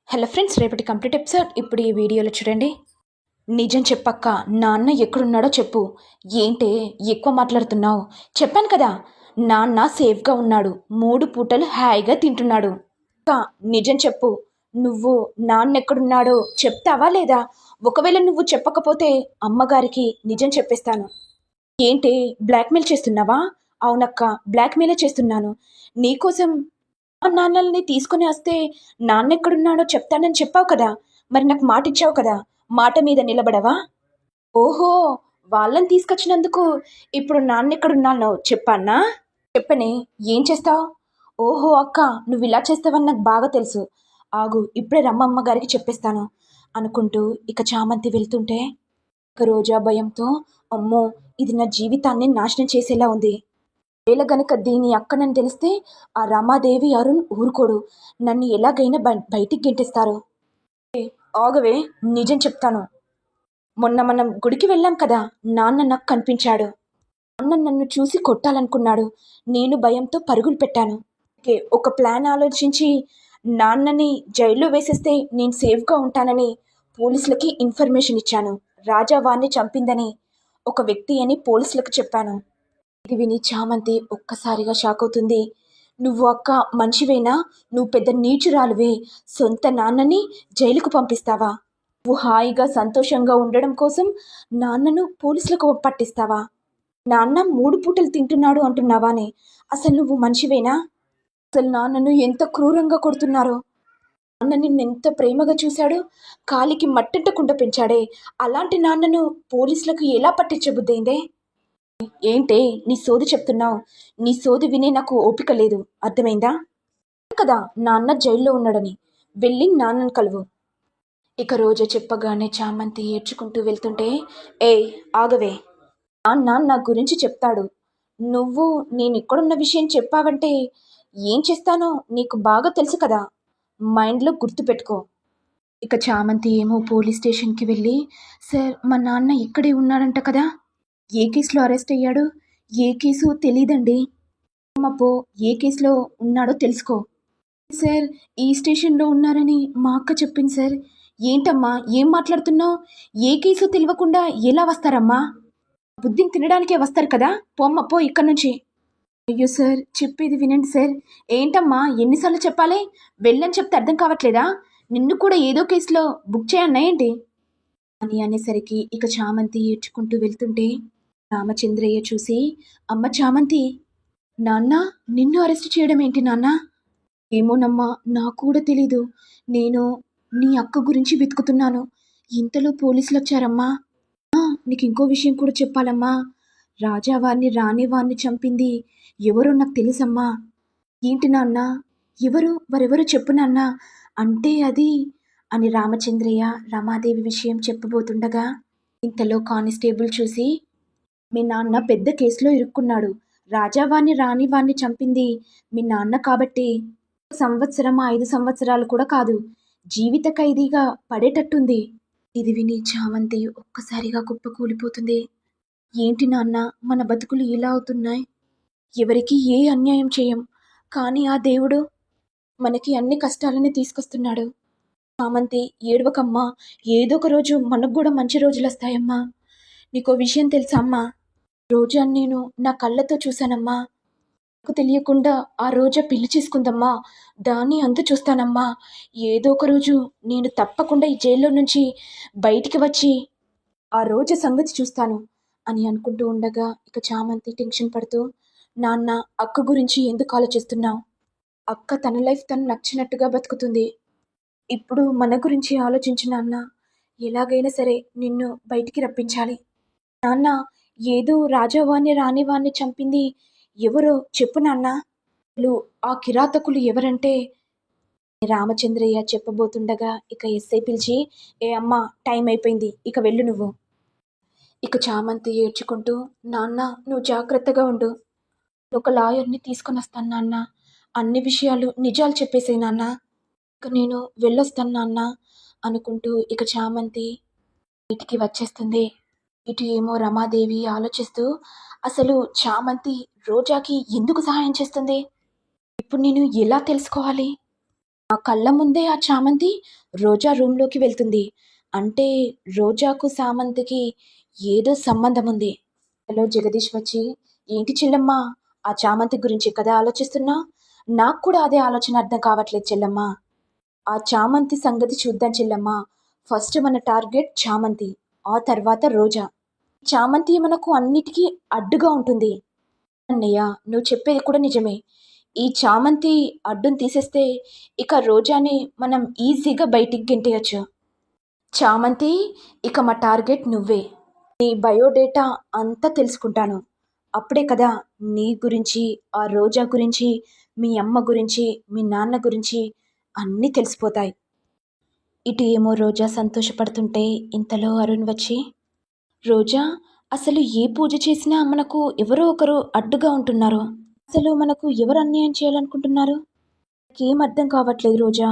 Hello friends, రేపటి complete episode ఇప్పుడు ఈ వీడియోలో చూడండి. నిజం చెప్పక్క, నాన్న ఎక్కడున్నాడో చెప్పు. ఏంటే ఎక్కువ మాట్లాడుతున్నావు? చెప్పాను కదా, నాన్న సేఫ్గా ఉన్నాడు, 3 పూటలు హాయిగా తింటున్నాడు. అక్క, నిజం చెప్పు. నువ్వు నాన్న ఎక్కడున్నాడో చెప్తావా లేదా? ఒకవేళ నువ్వు చెప్పకపోతే అమ్మగారికి నిజం చెప్పేస్తాను. ఏంటి బ్లాక్మెయిల్ చేస్తున్నావా? అవునక్క, బ్లాక్మెయిలే చేస్తున్నాను. నీకోసం నాన్నల్ని తీసుకుని వస్తే నాన్నెక్కడున్నాడో చెప్తానని చెప్పావు కదా, మరి నాకు మాట ఇచ్చావు కదా, మాట మీద నిలబడవా? ఓహో, వాళ్ళని తీసుకొచ్చినందుకు ఇప్పుడు నాన్నెక్కడున్నానో చెప్పానా? చెప్పని ఏం చేస్తావు? ఓహో అక్క, నువ్వు ఇలా చేస్తావని నాకు బాగా తెలుసు. ఆగు, ఇప్పుడే రమ్మమ్మ గారికి చెప్పేస్తాను అనుకుంటూ ఇక చామంతి వెళ్తుంటే ఇక రోజా భయంతో, అమ్మో, ఇది నా జీవితాన్ని నాశనం చేసేలా ఉంది. వేళ గనుక దీని అక్కనని తెలిస్తే ఆ రమాదేవి అరుణ్ ఊరుకోడు, నన్ను ఎలాగైనా బయటికి గెంటేస్తారు. ఆగవే, నిజం చెప్తాను. మొన్న మనం గుడికి వెళ్ళాం కదా, నాన్న నాకు కనిపించాడు. నాన్న నన్ను చూసి కొట్టాలనుకున్నాడు. నేను భయంతో పరుగులు పెట్టాను. ఒక ప్లాన్ ఆలోచించి నాన్నని జైల్లో వేసేస్తే నేను సేఫ్గా ఉంటానని పోలీసులకి ఇన్ఫర్మేషన్ ఇచ్చాను. రాజా వారిని చంపిందని ఒక వ్యక్తి అని పోలీసులకు చెప్పాను. ఇది విని చామంతి ఒక్కసారిగా షాక్ అవుతుంది. నువ్వు అక్క మనిషివేనా? నువ్వు పెద్ద నీచురాలువే. సొంత నాన్నని జైలుకు పంపిస్తావా? నువ్వు హాయిగా సంతోషంగా ఉండడం కోసం నాన్నను పోలీసులకు పట్టిస్తావా? నాన్న 3 పూటలు తింటున్నాడు అంటున్నావానే, అసలు నువ్వు మనిషివేనా? అసలు నాన్నను ఎంత క్రూరంగా కొడుతున్నారో. నాన్న నిన్నెంత ప్రేమగా చూశాడో, కాలికి మట్టంటకుండా పెంచాడే, అలాంటి నాన్నను పోలీసులకు ఎలా పట్టించబుద్దైందే? ఏంటే నీ సోది చెప్తున్నావు? నీ సోది వినే నాకు ఓపిక లేదు, అర్థమైందా? కదా నాన్న జైల్లో ఉన్నాడని, వెళ్ళి నాన్నను కలువు. ఇక రోజా చెప్పగానే చామంతి ఏడ్చుకుంటూ వెళ్తుంటే, ఏ ఆగవే, నాన్న నా గురించి చెప్తాడు. నువ్వు నేను ఇక్కడున్న విషయం చెప్పావంటే ఏం చేస్తానో నీకు బాగా తెలుసు కదా, మైండ్లో గుర్తుపెట్టుకో. ఇక చామంతి ఏమో పోలీస్ స్టేషన్కి వెళ్ళి, సార్ మా నాన్న ఇక్కడే ఉన్నాడంట కదా, ఏ కేసులో అరెస్ట్ అయ్యాడు? ఏ కేసు తెలీదండి. అమ్మపో, ఏ కేసులో ఉన్నాడో తెలుసుకో. సార్, ఈ స్టేషన్లో ఉన్నారని మా అక్క చెప్పింది సార్. ఏంటమ్మా ఏం మాట్లాడుతున్నావు? ఏ కేసు తెలియకుండా ఎలా వస్తారమ్మా? బుద్ధిని తినడానికే వస్తారు కదా, పోమ్మ పో ఇక్కడి నుంచి. అయ్యో సార్, చెప్పేది వినండి సార్. ఏంటమ్మా ఎన్నిసార్లు చెప్పాలి? వెళ్ళని చెప్తే అర్థం కావట్లేదా? నిన్ను కూడా ఏదో కేసులో బుక్ చేయన్నాయేంటి అని అనేసరికి ఇక చామంతి ఏడ్చుకుంటూ వెళ్తుంటే రామచంద్రయ్య చూసి, అమ్మ చామంతి, నాన్న నిన్ను అరెస్ట్ చేయడం ఏంటి నాన్న? ఏమోనమ్మా, నాకు కూడా తెలీదు. నేను నీ అక్క గురించి వెతుకుతున్నాను, ఇంతలో పోలీసులు వచ్చారమ్మా. నీకు ఇంకో విషయం కూడా చెప్పాలమ్మా. రాజావారిని రాణివారిని చంపింది ఎవరో నాకు తెలుసమ్మా. ఏంటి నాన్న? ఎవరు? వారెవరు చెప్పు నాన్న. అంటే అది అని రామచంద్రయ్య రమాదేవి విషయం చెప్పబోతుండగా ఇంతలో కానిస్టేబుల్ చూసి, మీ నాన్న పెద్ద కేసులో ఇరుక్కున్నాడు. రాజావాణ్ణి రాణివాణ్ణి చంపింది మీ నాన్న కాబట్టి 1 సంవత్సరం 5 సంవత్సరాలు కూడా కాదు, జీవిత ఖైదీగా పడేటట్టుంది. ఇది విని చామంతి ఒక్కసారిగా కుప్పకూలిపోతుంది. ఏంటి నాన్న, మన బతుకులు ఇలా అవుతున్నాయి? ఎవరికి ఏ అన్యాయం చేయం, కానీ ఆ దేవుడు మనకి అన్ని కష్టాలని తీసుకొస్తున్నాడు. చామంతి ఏడవకమ్మా, ఏదో ఒక రోజు మనకు కూడా మంచి రోజులు వస్తాయమ్మా. నీకో విషయం తెలుసా అమ్మా? రోజా నేను నా కళ్ళతో చూశానమ్మా. నాకు తెలియకుండా ఆ రోజా పెళ్లి చేసుకుందమ్మా. దాన్ని అంతు చూస్తానమ్మా. ఏదో ఒక రోజు నేను తప్పకుండా ఈ జైల్లో నుంచి బయటికి వచ్చి ఆ రోజా సంగతి చూస్తాను అని అనుకుంటూ ఉండగా ఇక చామంతి టెన్షన్ పడుతూ, నాన్న అక్క గురించి ఎందుకు ఆలోచిస్తున్నావు? అక్క తన లైఫ్ తను నచ్చినట్టుగా బతుకుతుంది. ఇప్పుడు మన గురించి ఆలోచించు నాన్న. ఎలాగైనా సరే నిన్ను బయటికి రప్పించాలి. నాన్న, ఏదో రాజావాణ్ణి రాణివాణ్ణి చంపింది ఎవరో చెప్పు నాన్న. ఆ కిరాతకులు ఎవరంటే రామచంద్రయ్య చెప్పబోతుండగా ఇక ఎస్ఐ పిలిచి, ఏ అమ్మా, టైం అయిపోయింది, ఇక వెళ్ళు నువ్వు. ఇక చామంతి ఏడ్చుకుంటూ, నాన్న నువ్వు జాగ్రత్తగా ఉండు, ఒక లాయర్ని తీసుకొని వస్తాను నాన్న, అన్ని విషయాలు నిజాలు చెప్పేసేయి నాన్న, ఇక నేను వెళ్ళొస్తాను నాన్న అనుకుంటూ ఇక చామంతి ఇంటికి వచ్చేస్తుంది. ఇటు ఏమో రమాదేవి ఆలోచిస్తూ, అసలు చామంతి రోజాకి ఎందుకు సహాయం చేస్తుంది? ఇప్పుడు నేను ఎలా తెలుసుకోవాలి? ఆ కళ్ళ ముందే ఆ చామంతి రోజా రూమ్లోకి వెళ్తుంది. అంటే రోజాకు సామంతికి ఏదో సంబంధం ఉంది. హలో జగదీష్ వచ్చి, ఏంటి చెల్లమ్మా, ఆ చామంతి గురించి కదా ఆలోచిస్తున్నా? నాకు కూడా అదే ఆలోచన అర్థం కావట్లేదు చెల్లమ్మా. ఆ చామంతి సంగతి చూద్దాం చెల్లమ్మా. ఫస్ట్ మన టార్గెట్ చామంతి, ఆ తర్వాత రోజా. చామంతి మనకు అన్నిటికీ అడ్డుగా ఉంటుంది. అన్నయ్య, నువ్వు చెప్పేది కూడా నిజమే. ఈ చామంతి అడ్డుని తీసేస్తే ఇక రోజాని మనం ఈజీగా బయటికి గెంటేయచ్చు. చామంతి, ఇక మా టార్గెట్ నువ్వే. నీ బయోడేటా అంతా తెలుసుకుంటాను. అప్పుడే కదా నీ గురించి, ఆ రోజా గురించి, మీ అమ్మ గురించి, మీ నాన్న గురించి అన్నీ తెలిసిపోతాయి. ఇటు ఏమో రోజా సంతోషపడుతుంటే ఇంతలో అరుణ్ వచ్చి, రోజా, అసలు ఏ పూజ చేసినా మనకు ఎవరో ఒకరు అడ్డుగా ఉంటున్నారు. అసలు మనకు ఎవరు అన్యాయం చేయాలనుకుంటున్నారు? నాకేం అర్థం కావట్లేదు రోజా.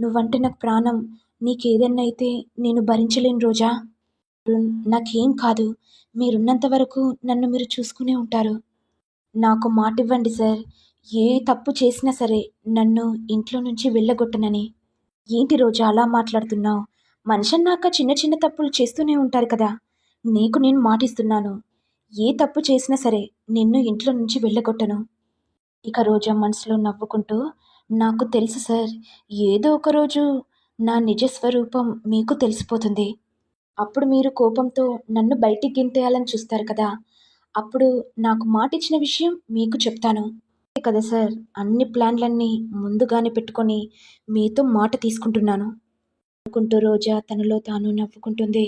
నువ్వంటే నాకు ప్రాణం. నీకేదన్నా అయితే నేను భరించలేను రోజా. అరుణ్, నాకేం కాదు. మీరున్నంత వరకు నన్ను మీరు చూసుకునే ఉంటారు. నాకు మాటివ్వండి సార్. ఏ తప్పు చేసినా సరే నన్ను ఇంట్లో నుంచి వెళ్ళగొట్టనని. ఏంటి రోజా అలా మాట్లాడుతున్నావు? మనిషన్నాక చిన్న చిన్న తప్పులు చేస్తూనే ఉంటారు కదా. నీకు నేను మాటిస్తున్నాను. ఏ తప్పు చేసినా సరే నిన్ను ఇంట్లో నుంచి వెళ్ళగొట్టను. ఇక రోజా మనసులో నవ్వుకుంటూ, నాకు తెలుసు సార్, ఏదో ఒకరోజు నా నిజ స్వరూపం మీకు తెలిసిపోతుంది. అప్పుడు మీరు కోపంతో నన్ను బయటికి గెంతేయాలని చూస్తారు కదా. అప్పుడు నాకు మాటిచ్చిన విషయం మీకు చెప్తాను. అంతే కదా సార్, అన్ని ప్లాన్లన్నీ ముందుగానే పెట్టుకొని మీతో మాట తీసుకుంటున్నాను అనుకుంటూ రోజా తనలో తాను నవ్వుకుంటుంది.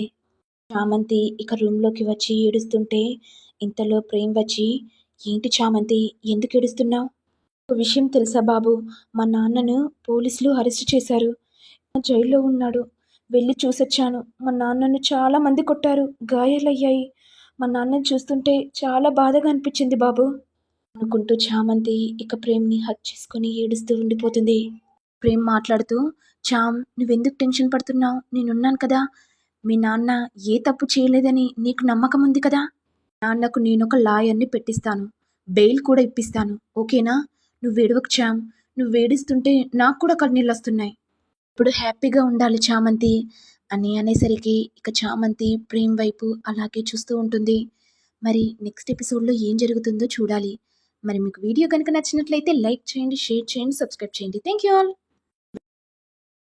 చామంతి ఇక రూమ్లోకి వచ్చి ఏడుస్తుంటే ఇంతలో ప్రేమ్ వచ్చి, ఏంటి చామంతి, ఎందుకు ఏడుస్తున్నావు? ఒక విషయం తెలుసా బాబు, మా నాన్నను పోలీసులు అరెస్ట్ చేశారు. జైల్లో ఉన్నాడు. వెళ్ళి చూసొచ్చాను. మా నాన్నను చాలా మంది కొట్టారు, గాయాలయ్యాయి. మా నాన్నని చూస్తుంటే చాలా బాధగా అనిపించింది బాబు అనుకుంటూ చామంతి ఇక ప్రేమ్ని హక్ చేసుకొని ఏడుస్తూ ఉండిపోతుంది. ప్రేమ్ మాట్లాడుతూ, చామ్, నువ్వెందుకు టెన్షన్ పడుతున్నావు? నేనున్నాను కదా. మీ నాన్న ఏ తప్పు చేయలేదని నీకు నమ్మకం ఉంది కదా. నాన్నకు నేనొక లాయర్ని పెట్టిస్తాను. బెయిల్ కూడా ఇప్పిస్తాను. ఓకేనా? నువ్వేడవకు చామ్. నువ్వేడుస్తుంటే నాకు కూడా కన్నీళ్ళొస్తున్నాయి. ఇప్పుడు హ్యాపీగా ఉండాలి చామంతి అని అనేసరికి ఇక చామంతి ప్రేమ్ వైపు అలాగే చూస్తూ ఉంటుంది. మరి నెక్స్ట్ ఎపిసోడ్లో ఏం జరుగుతుందో చూడాలి. మరి మీకు వీడియో కనుక నచ్చినట్లయితే లైక్ చేయండి, షేర్ చేయండి, సబ్స్క్రైబ్ చేయండి. Thank you all.